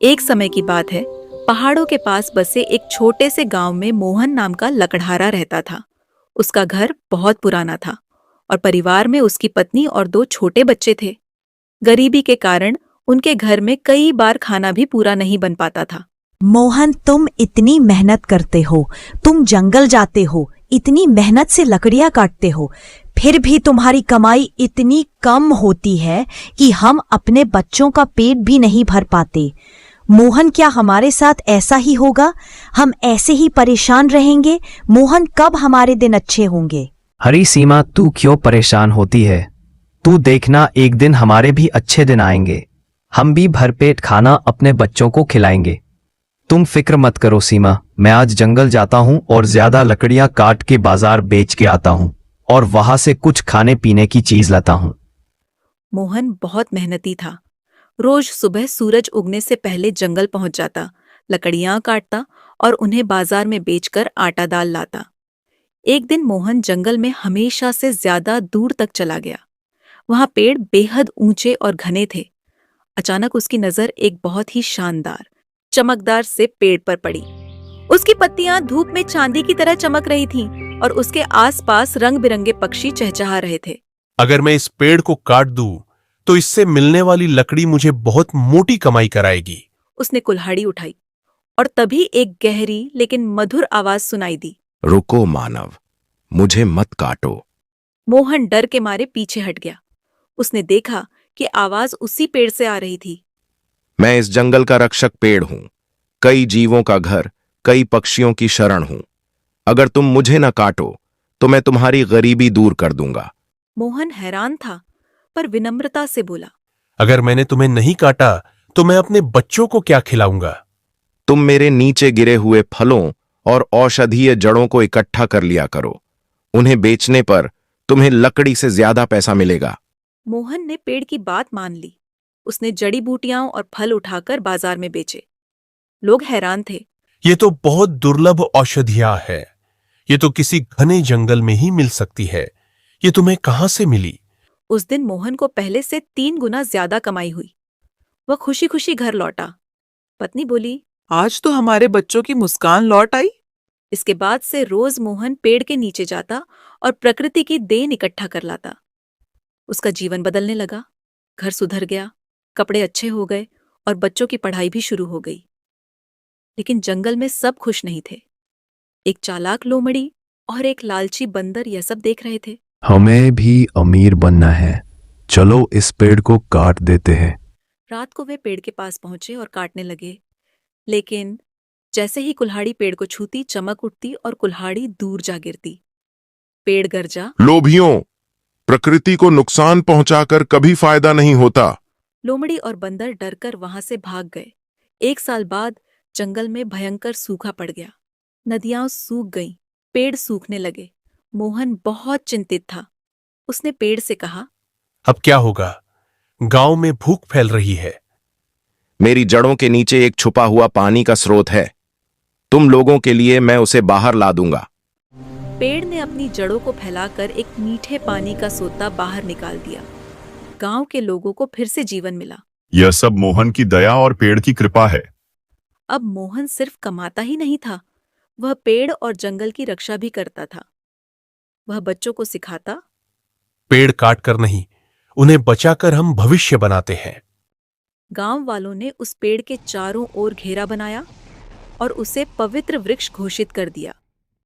एक समय की बात है। पहाड़ों के पास बसे एक छोटे से गांव में मोहन नाम का लकड़हारा रहता था। उसका घर बहुत पुराना था और परिवार में उसकी पत्नी और दो छोटे बच्चे थे। गरीबी के कारण उनके घर में कई बार खाना भी पूरा नहीं बन पाता था। मोहन, तुम इतनी मेहनत करते हो, तुम जंगल जाते हो, इतनी मेहनत से लकड़ियां काटते हो, फिर भी तुम्हारी कमाई इतनी कम होती है कि हम अपने बच्चों का पेट भी नहीं भर पाते। मोहन, क्या हमारे साथ ऐसा ही होगा? हम ऐसे ही परेशान रहेंगे? मोहन, कब हमारे दिन अच्छे होंगे? हरी सीमा, तू क्यों परेशान होती है? तू देखना, एक दिन हमारे भी अच्छे दिन आएंगे। हम भी भरपेट खाना अपने बच्चों को खिलाएंगे। तुम फिक्र मत करो सीमा, मैं आज जंगल जाता हूँ और ज्यादा लकड़ियां काट के बाजार बेच के आता हूँ और वहां से कुछ खाने पीने की चीज लाता हूँ। मोहन बहुत मेहनती था। रोज सुबह सूरज उगने से पहले जंगल पहुंच जाता, लकड़ियां काटता और उन्हें बाजार में बेचकर आटा दाल लाता। एक दिन मोहन जंगल में हमेशा से ज्यादा दूर तक चला गया। वहां पेड़ बेहद ऊंचे और घने थे। अचानक उसकी नजर एक बहुत ही शानदार, चमकदार से पेड़ पर पड़ी। उसकी पत्तियां धूप में चांदी की तरह चमक रही थीं और उसके आसपास रंग बिरंगे पक्षी चहचहा रहे थे। अगर मैं इस पेड़ को काट दूं, तो इससे मिलने वाली लकड़ी मुझे बहुत मोटी कमाई कराएगी। उसने कुल्हाड़ी उठाई और तभी एक गहरी लेकिन मधुर आवाज सुनाई दी। रुको मानव, मुझे मत काटो। मोहन डर के मारे पीछे हट गया। उसने देखा कि आवाज उसी पेड़ से आ रही थी। मैं इस जंगल का रक्षक पेड़ हूं, कई जीवों का घर, कई पक्षियों की शरण हूं। अगर तुम मुझे न काटो तो मैं तुम्हारी गरीबी दूर कर दूंगा। मोहन हैरान था, पर विनम्रता से बोला, अगर मैंने तुम्हें नहीं काटा तो मैं अपने बच्चों को क्या खिलाऊंगा? तुम मेरे नीचे गिरे हुए फलों और औषधीय जड़ों को इकट्ठा कर लिया करो। उन्हें बेचने पर तुम्हें लकड़ी से ज्यादा पैसा मिलेगा। मोहन ने पेड़ की बात मान ली। उसने जड़ी बूटियां और फल उठाकर बाजार में बेचे। लोग हैरान थे। ये तो बहुत दुर्लभ औषधियां है। ये तो किसी घने जंगल में ही मिल सकती है। ये तुम्हें कहां से मिली? उस दिन मोहन को पहले से 3 गुना ज्यादा कमाई हुई। वह खुशी खुशी घर लौटा। पत्नी बोली, आज तो हमारे बच्चों की मुस्कान लौट आई। इसके बाद से रोज मोहन पेड़ के नीचे जाता और प्रकृति की देन इकट्ठा कर लाता। उसका जीवन बदलने लगा। घर सुधर गया, कपड़े अच्छे हो गए और बच्चों की पढ़ाई भी शुरू हो गई। लेकिन जंगल में सब खुश नहीं थे। एक चालाक लोमड़ी और एक लालची बंदर यह सब देख रहे थे। हमें भी अमीर बनना है, चलो इस पेड़ को काट देते हैं। रात को वे पेड़ के पास पहुंचे और काटने लगे। लेकिन जैसे ही कुल्हाड़ी पेड़ को छूती, चमक उठती और कुल्हाड़ी दूर जा गिरती। पेड़ गरजा। लोभियों, प्रकृति को नुकसान पहुंचाकर कभी फायदा नहीं होता। लोमड़ी और बंदर डरकर वहां से भाग गए। 1 साल बाद जंगल में भयंकर सूखा पड़ गया। नदियां सूख गईं, पेड़ सूखने लगे। मोहन बहुत चिंतित था। उसने पेड़ से कहा, अब क्या होगा? गांव में भूख फैल रही है। मेरी जड़ों के नीचे एक छुपा हुआ पानी का स्रोत है। तुम लोगों के लिए मैं उसे बाहर ला दूंगा। पेड़ ने अपनी जड़ों को फैलाकर एक मीठे पानी का सोता बाहर निकाल दिया। गांव के लोगों को फिर से जीवन मिला। यह सब मोहन की दया और पेड़ की कृपा है। अब मोहन सिर्फ कमाता ही नहीं था, वह पेड़ और जंगल की रक्षा भी करता था। वह बच्चों को सिखाता, पेड़ काटकर नहीं, उन्हें बचाकर हम भविष्य बनाते हैं। गांव वालों ने उस पेड़ के चारों ओर घेरा बनाया और उसे पवित्र वृक्ष घोषित कर दिया।